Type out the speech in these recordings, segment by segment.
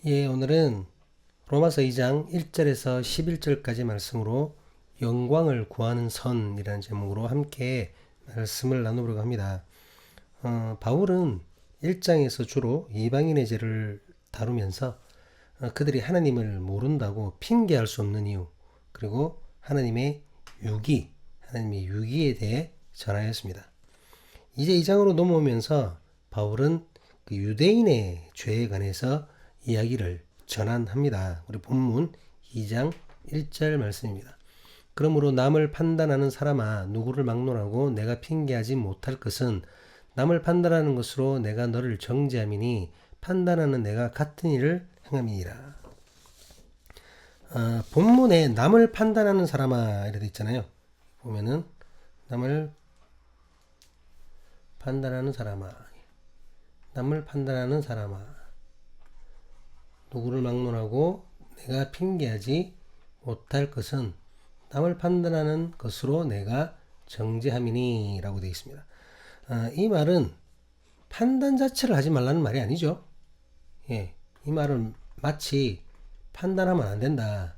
예, 오늘은 로마서 2장 1절에서 11절까지 말씀으로 영광을 구하는 선이라는 제목으로 함께 말씀을 나누려고 합니다. 바울은 1장에서 주로 이방인의 죄를 다루면서 그들이 하나님을 모른다고 핑계할 수 없는 이유, 그리고 하나님의 유기에 대해 전하였습니다. 이제 2장으로 넘어오면서 바울은 그 유대인의 죄에 관해서 이야기를 전환합니다. 우리 본문 2장 1절 말씀입니다. 그러므로 남을 판단하는 사람아, 누구를 막론하고 내가 핑계하지 못할 것은 남을 판단하는 것으로 내가 너를 정죄함이니 판단하는 내가 같은 일을 행함이니라. 본문에 남을 판단하는 사람아 이렇게 있잖아요. 보면은 남을 판단하는 사람아, 남을 판단하는 사람아, 누구를 막론하고 내가 핑계하지 못할 것은 남을 판단하는 것으로 내가 정죄함이니 라고 되어 있습니다. 이 말은 판단 자체를 하지 말라는 말이 아니죠. 예, 이 말은 마치 판단하면 안 된다,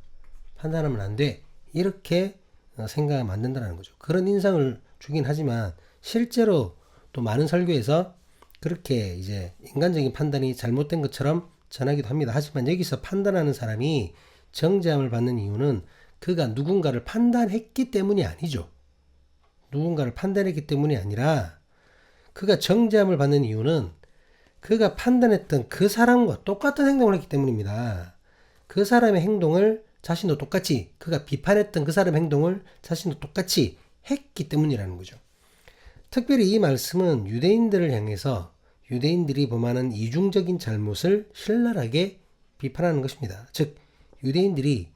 판단하면 안 돼, 이렇게 생각하면 안 된다는 거죠. 그런 인상을 주긴 하지만 실제로 또 많은 설교에서 그렇게 이제 인간적인 판단이 잘못된 것처럼 전하기도 합니다. 하지만 여기서 판단하는 사람이 정죄함을 받는 이유는 그가 누군가를 판단했기 때문이 아니죠. 누군가를 판단했기 때문이 아니라 그가 정죄함을 받는 이유는 그가 판단했던 그 사람과 똑같은 행동을 했기 때문입니다. 그 사람의 행동을 자신도 똑같이, 그가 비판했던 그 사람의 행동을 자신도 똑같이 했기 때문이라는 거죠. 특별히 이 말씀은 유대인들을 향해서 유대인들이 범하는 이중적인 잘못을 신랄하게 비판하는 것입니다. 즉, 유대인들이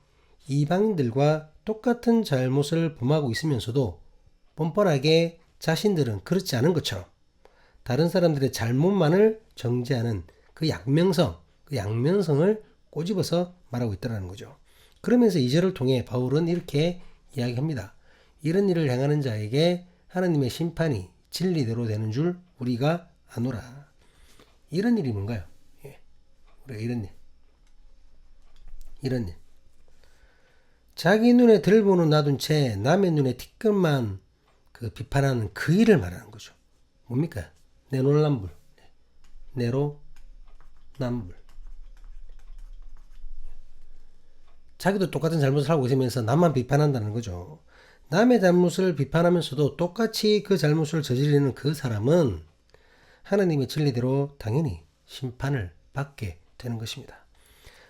이방인들과 똑같은 잘못을 범하고 있으면서도 뻔뻔하게 자신들은 그렇지 않은 것처럼 다른 사람들의 잘못만을 정죄하는 그 양면성을 꼬집어서 말하고 있다는 거죠. 그러면서 2절을 통해 바울은 이렇게 이야기합니다. 이런 일을 행하는 자에게 하나님의 심판이 진리대로 되는 줄 우리가 아노라. 이런 일이 뭔가요? 예. 우리가 이런 일. 자기 눈에 들보는 놔둔 채 남의 눈에 티끌만 그 비판하는 그 일을 말하는 거죠. 뭡니까? 내로남불. 자기도 똑같은 잘못을 하고 있으면서 남만 비판한다는 거죠. 남의 잘못을 비판하면서도 똑같이 그 잘못을 저지르는 그 사람은 하나님의 진리대로 당연히 심판을 받게 되는 것입니다.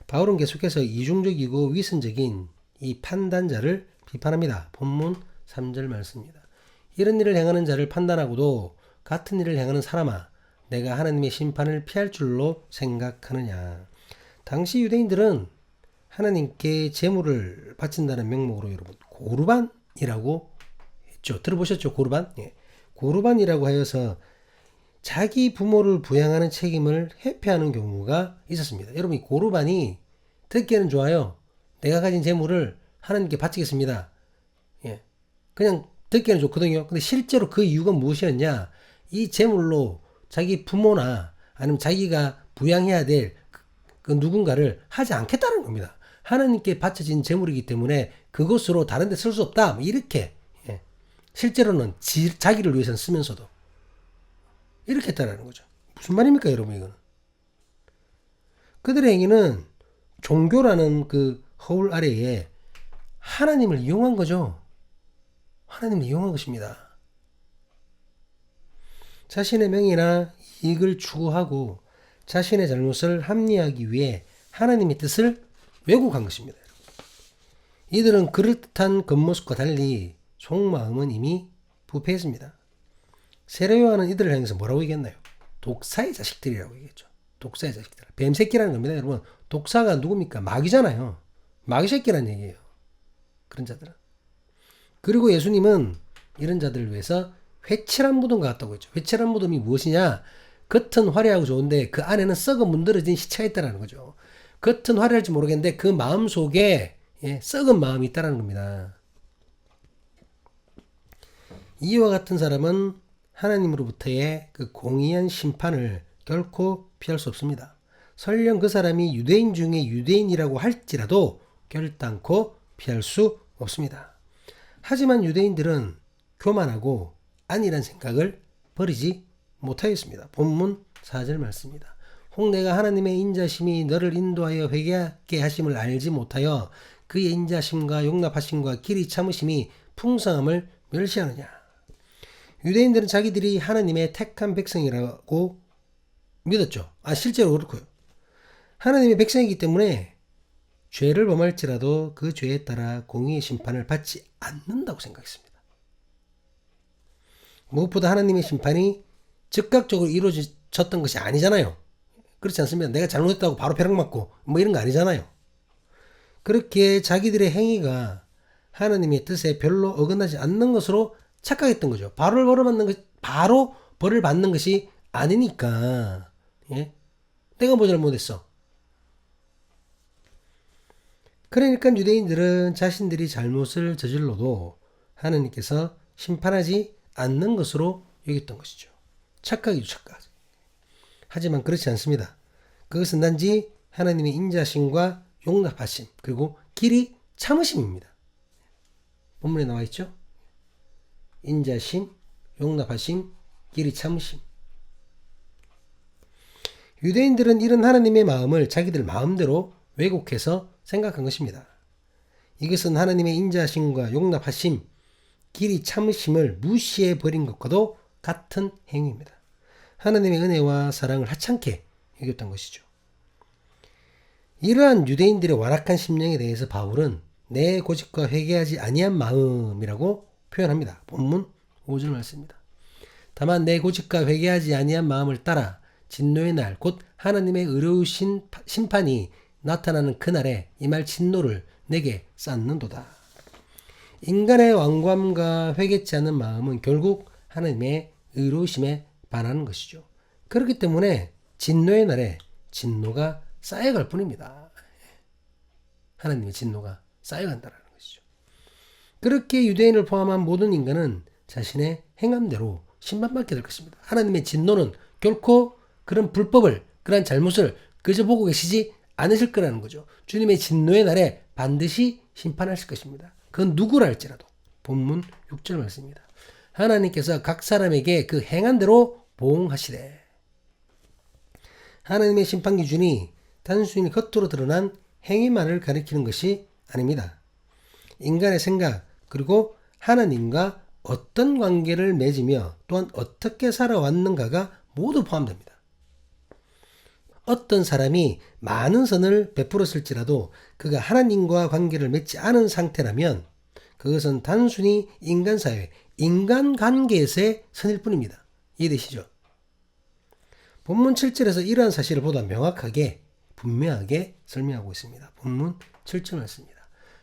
바울은 계속해서 이중적이고 위선적인 이 판단자를 비판합니다. 본문 3절 말씀입니다. 이런 일을 행하는 자를 판단하고도 같은 일을 행하는 사람아, 내가 하나님의 심판을 피할 줄로 생각하느냐. 당시 유대인들은 하나님께 제물을 바친다는 명목으로 여러분 고르반이라고 했죠. 들어보셨죠? 고르반? 예. 고르반이라고 하여서 자기 부모를 부양하는 책임을 회피하는 경우가 있었습니다. 여러분, 이 고르반이 듣기에는 좋아요. 내가 가진 재물을 하나님께 바치겠습니다. 예. 그냥 듣기에는 좋거든요. 근데 실제로 그 이유가 무엇이었냐? 이 재물로 자기 부모나 아니면 자기가 부양해야 될 그 누군가를 하지 않겠다는 겁니다. 하나님께 바쳐진 재물이기 때문에 그것으로 다른 데 쓸 수 없다. 이렇게. 예. 실제로는 자기를 위해서는 쓰면서도 이렇게 했다라는 거죠. 무슨 말입니까, 여러분, 이거는? 그들의 행위는 종교라는 그 허울 아래에 하나님을 이용한 거죠. 하나님을 이용한 것입니다. 자신의 명예나 이익을 추구하고 자신의 잘못을 합리화하기 위해 하나님의 뜻을 왜곡한 것입니다. 이들은 그럴듯한 겉모습과 달리 속마음은 이미 부패했습니다. 세례 요한은 이들을 향해서 뭐라고 얘기했나요? 독사의 자식들이라고 얘기했죠. 독사의 자식들. 뱀새끼라는 겁니다, 여러분. 독사가 누굽니까? 마귀잖아요. 마귀 새끼라는 얘기예요. 그런 자들은. 그리고 예수님은 이런 자들을 위해서 회칠한 무덤 같다고 했죠. 회칠한 무덤이 무엇이냐? 겉은 화려하고 좋은데 그 안에는 썩어 문드러진 시체가 있다는 거죠. 겉은 화려할지 모르겠는데 그 마음 속에 썩은 마음이 있다는 겁니다. 이와 같은 사람은 하나님으로부터의 그 공의한 심판을 결코 피할 수 없습니다. 설령 그 사람이 유대인 중에 유대인이라고 할지라도 결단코 피할 수 없습니다. 하지만 유대인들은 교만하고 아니란 생각을 버리지 못하였습니다. 본문 4절 말씀입니다. 혹 내가 하나님의 인자심이 너를 인도하여 회개하게 하심을 알지 못하여 그의 인자심과 용납하심과 길이 참으심이 풍성함을 멸시하느냐. 유대인들은 자기들이 하나님의 택한 백성이라고 믿었죠. 실제로 그렇고요. 하나님의 백성이기 때문에 죄를 범할지라도 그 죄에 따라 공의의 심판을 받지 않는다고 생각했습니다. 무엇보다 하나님의 심판이 즉각적으로 이루어졌던 것이 아니잖아요. 그렇지 않습니다. 내가 잘못했다고 바로 벼락 맞고 뭐 이런 거 아니잖아요. 그렇게 자기들의 행위가 하나님의 뜻에 별로 어긋나지 않는 것으로 착각했던 거죠. 바로 벌을 받는 것이 아니니까. 예? 내가 뭐 잘못했어? 그러니까 유대인들은 자신들이 잘못을 저질러도 하나님께서 심판하지 않는 것으로 여겼던 것이죠. 착각이죠, 착각. 하지만 그렇지 않습니다. 그것은 단지 하나님의 인자심과 용납하심, 그리고 길이 참으심입니다. 본문에 나와 있죠? 인자심, 용납하심, 길이 참으심. 유대인들은 이런 하나님의 마음을 자기들 마음대로 왜곡해서 생각한 것입니다. 이것은 하나님의 인자심과 용납하심, 길이 참으심을 무시해 버린 것과도 같은 행위입니다. 하나님의 은혜와 사랑을 하찮게 여겼던 것이죠. 이러한 유대인들의 완악한 심령에 대해서 바울은 내 고집과 회개하지 아니한 마음이라고 표현합니다. 본문 5절 말씀입니다. 다만 내 고집과 회개하지 아니한 마음을 따라 진노의 날 곧 하나님의 의로우신 심판이 나타나는 그날에 이 말 진노를 내게 쌓는도다. 인간의 완고함과 회개치 않는 마음은 결국 하나님의 의로우심에 반하는 것이죠. 그렇기 때문에 진노의 날에 진노가 쌓여갈 뿐입니다. 하나님의 진노가 쌓여간다는 것이죠. 그렇게 유대인을 포함한 모든 인간은 자신의 행함대로 심판받게 될 것입니다. 하나님의 진노는 결코 그런 불법을, 그런 잘못을 그저 보고 계시지 않으실 거라는 거죠. 주님의 진노의 날에 반드시 심판하실 것입니다. 그건 누구라 할지라도. 본문 6절 말씀입니다. 하나님께서 각 사람에게 그 행한 대로 보응하시되. 하나님의 심판 기준이 단순히 겉으로 드러난 행위만을 가리키는 것이 아닙니다. 인간의 생각, 그리고 하나님과 어떤 관계를 맺으며 또한 어떻게 살아왔는가가 모두 포함됩니다. 어떤 사람이 많은 선을 베풀었을지라도 그가 하나님과 관계를 맺지 않은 상태라면 그것은 단순히 인간사회, 인간관계에서의 선일 뿐입니다. 이해되시죠? 본문 7절에서 이러한 사실을 보다 명확하게 분명하게 설명하고 있습니다. 본문 7절 말씀입니다.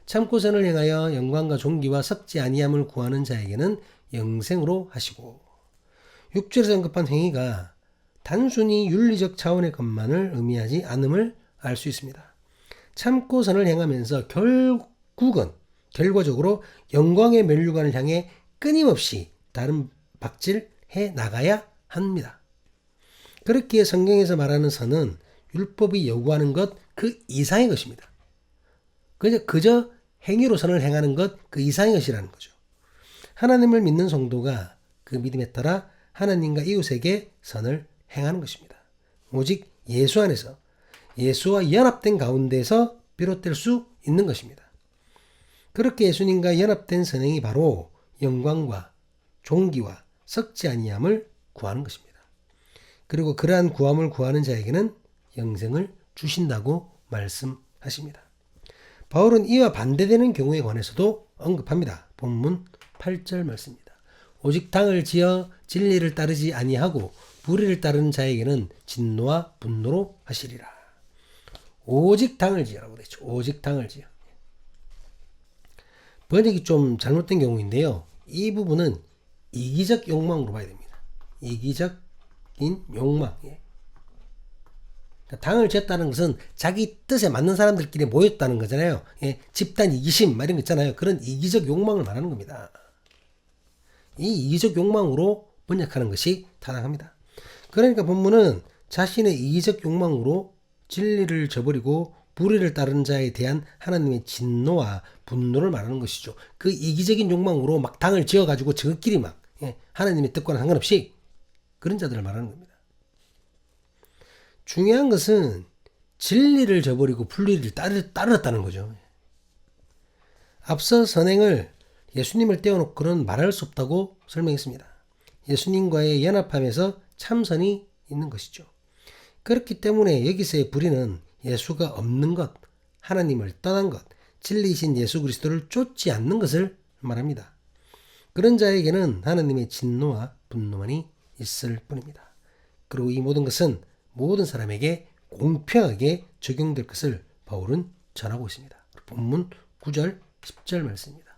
참고 선을 행하여 영광과 존귀와 섭지 아니함을 구하는 자에게는 영생으로 하시고. 6절에서 언급한 행위가 단순히 윤리적 차원의 것만을 의미하지 않음을 알 수 있습니다. 참고 선을 행하면서 결과적으로 영광의 면류관을 향해 끊임없이 다른 박질해 나가야 합니다. 그렇기에 성경에서 말하는 선은 율법이 요구하는 것 그 이상의 것입니다. 그저 행위로 선을 행하는 것 그 이상의 것이라는 거죠. 하나님을 믿는 성도가 그 믿음에 따라 하나님과 이웃에게 선을 행하는 것입니다. 오직 예수 안에서, 예수와 연합된 가운데서 비롯될 수 있는 것입니다. 그렇게 예수님과 연합된 선행이 바로 영광과 존귀와 썩지 아니함을 구하는 것입니다. 그리고 그러한 구함을 구하는 자에게는 영생을 주신다고 말씀하십니다. 바울은 이와 반대되는 경우에 관해서도 언급합니다. 본문 8절 말씀입니다. 오직 당을 지어 진리를 따르지 아니하고 불의를 따르는 자에게는 진노와 분노로 하시리라. 오직 당을 지어라고 되죠. 오직 당을 지어. 번역이 좀 잘못된 경우인데요. 이 부분은 이기적 욕망으로 봐야 됩니다. 이기적인 욕망. 당을 지었다는 것은 자기 뜻에 맞는 사람들끼리 모였다는 거잖아요. 집단 이기심 이런 거 있잖아요. 그런 이기적 욕망을 말하는 겁니다. 이 이기적 욕망으로 번역하는 것이 타당합니다. 그러니까 본문은 자신의 이기적 욕망으로 진리를 저버리고 불의를 따르는 자에 대한 하나님의 진노와 분노를 말하는 것이죠. 그 이기적인 욕망으로 막 당을 지어가지고 저것끼리 막 하나님의 뜻과는 상관없이 그런 자들을 말하는 겁니다. 중요한 것은 진리를 저버리고 불의를 따르었다는 거죠. 앞서 선행을 예수님을 떼어놓고는 말할 수 없다고 설명했습니다. 예수님과의 연합함에서 참선이 있는 것이죠. 그렇기 때문에 여기서의 불의는 예수가 없는 것, 하나님을 떠난 것, 진리이신 예수 그리스도를 쫓지 않는 것을 말합니다. 그런 자에게는 하나님의 진노와 분노만이 있을 뿐입니다. 그리고 이 모든 것은 모든 사람에게 공평하게 적용될 것을 바울은 전하고 있습니다. 본문 9절, 10절 말씀입니다.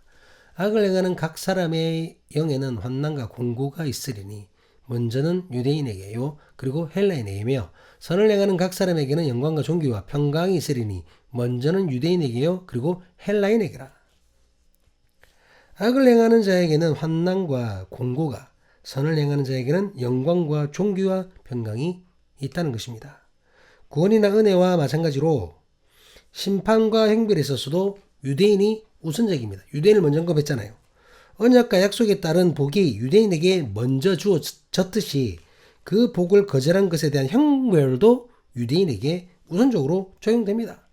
악을 행하는 각 사람의 영에는 환난과 공고가 있으리니 먼저는 유대인에게요 그리고 헬라인에게며 선을 행하는 각 사람에게는 영광과 존귀와 평강이 있으리니 먼저는 유대인에게요 그리고 헬라인에게라. 악을 행하는 자에게는 환난과 공고가, 선을 행하는 자에게는 영광과 존귀와 평강이 있다는 것입니다. 구원이나 은혜와 마찬가지로 심판과 행별에 있어서도 유대인이 우선적입니다. 유대인을 먼저 언급했잖아요. 언약과 약속에 따른 복이 유대인에게 먼저 주어졌듯이 그 복을 거절한 것에 대한 형벌도 유대인에게 우선적으로 적용됩니다.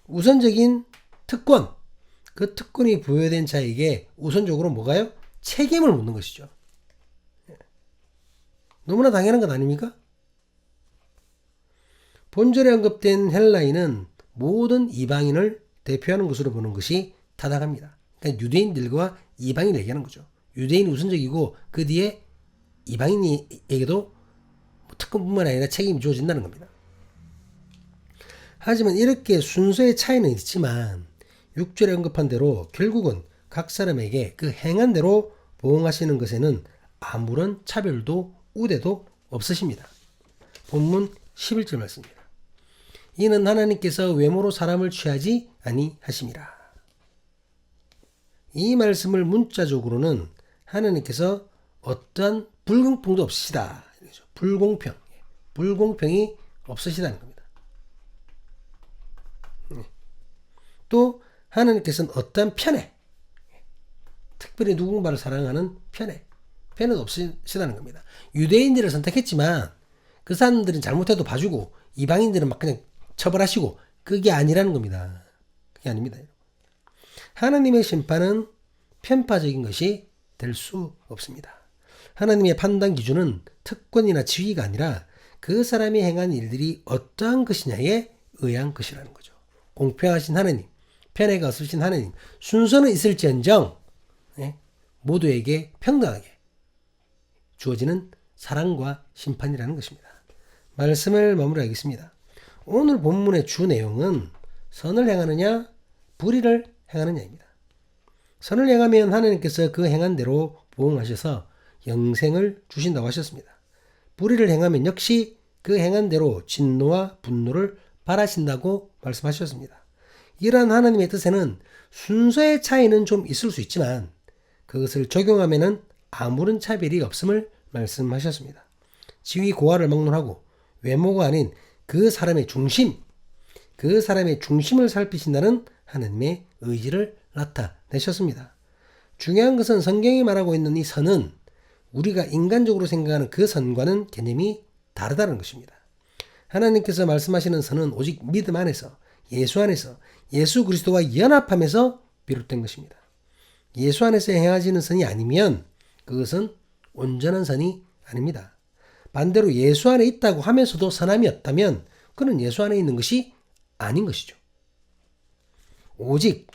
우선적인 특권, 그 특권이 부여된 자에게 우선적으로 뭐가요? 책임을 묻는 것이죠. 너무나 당연한 것 아닙니까? 본절에 언급된 헬라인은 모든 이방인을 대표하는 것으로 보는 것이 타당합니다. 그러니까 유대인들과 이방인을 얘기하는 거죠. 유대인이 우선적이고 그 뒤에 이방인에게도 특권뿐만 아니라 책임이 주어진다는 겁니다. 하지만 이렇게 순서의 차이는 있지만 6절에 언급한 대로 결국은 각 사람에게 그 행한 대로 보응하시는 것에는 아무런 차별도 우대도 없으십니다. 본문 11절 말씀입니다. 이는 하나님께서 외모로 사람을 취하지 아니하심이라. 이 말씀을 문자적으로는 하나님께서 어떠한 불공평도 없으시다. 불공평이 없으시다는 겁니다. 또 하나님께서는 어떠한 편애, 특별히 누군가를 사랑하는 편애는 없으시다는 겁니다. 유대인들을 선택했지만 그 사람들은 잘못해도 봐주고 이방인들은 막 그냥 처벌하시고 그게 아니라는 겁니다. 그게 아닙니다. 하나님의 심판은 편파적인 것이 될 수 없습니다. 하나님의 판단 기준은 특권이나 지위가 아니라 그 사람이 행한 일들이 어떠한 것이냐에 의한 것이라는 거죠. 공평하신 하나님, 편애가 없으신 하나님, 순서는 있을지언정 모두에게 평등하게 주어지는 사랑과 심판이라는 것입니다. 말씀을 마무리하겠습니다. 오늘 본문의 주 내용은 선을 행하느냐 불의를 행하느냐입니다. 선을 행하면 하나님께서 그 행한 대로 보응하셔서 영생을 주신다고 하셨습니다. 불의를 행하면 역시 그 행한 대로 진노와 분노를 바라신다고 말씀하셨습니다. 이러한 하나님의 뜻에는 순서의 차이는 좀 있을 수 있지만 그것을 적용하면 아무런 차별이 없음을 말씀하셨습니다. 지위 고하를 막론하고 외모가 아닌 그 사람의 중심, 그 사람의 중심을 살피신다는 하나님의 의지를 나타내셨습니다. 중요한 것은 성경이 말하고 있는 이 선은 우리가 인간적으로 생각하는 그 선과는 개념이 다르다는 것입니다. 하나님께서 말씀하시는 선은 오직 믿음 안에서, 예수 안에서, 예수 그리스도와 연합함에서 비롯된 것입니다. 예수 안에서 행하지는 선이 아니면 그것은 온전한 선이 아닙니다. 반대로 예수 안에 있다고 하면서도 선함이 없다면 그는 예수 안에 있는 것이 아닌 것이죠. 오직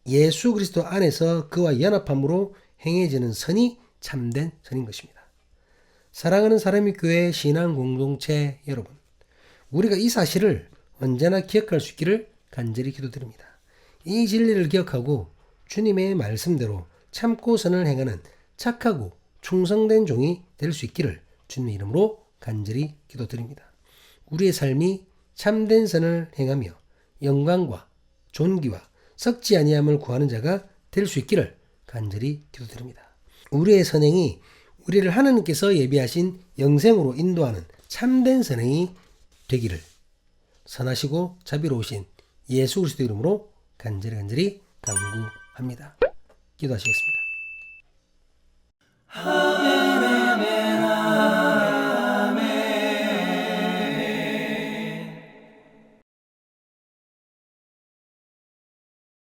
예수 그리스도 안에서 그와 연합함으로 행해지는 선이 참된 선인 것입니다. 사랑하는 사람의 교회 신앙 공동체 여러분, 우리가 이 사실을 언제나 기억할 수 있기를 간절히 기도드립니다. 이 진리를 기억하고 주님의 말씀대로 참고 선을 행하는 착하고 충성된 종이 될 수 있기를 주님의 이름으로 간절히 기도드립니다. 우리의 삶이 참된 선을 행하며 영광과 존귀와 썩지 아니함을 구하는 자가 될 수 있기를 간절히 기도드립니다. 우리의 선행이 우리를 하나님께서 예비하신 영생으로 인도하는 참된 선행이 되기를 선하시고 자비로우신 예수 그리스도 이름으로 간절히 간구합니다. 기도하시겠습니다.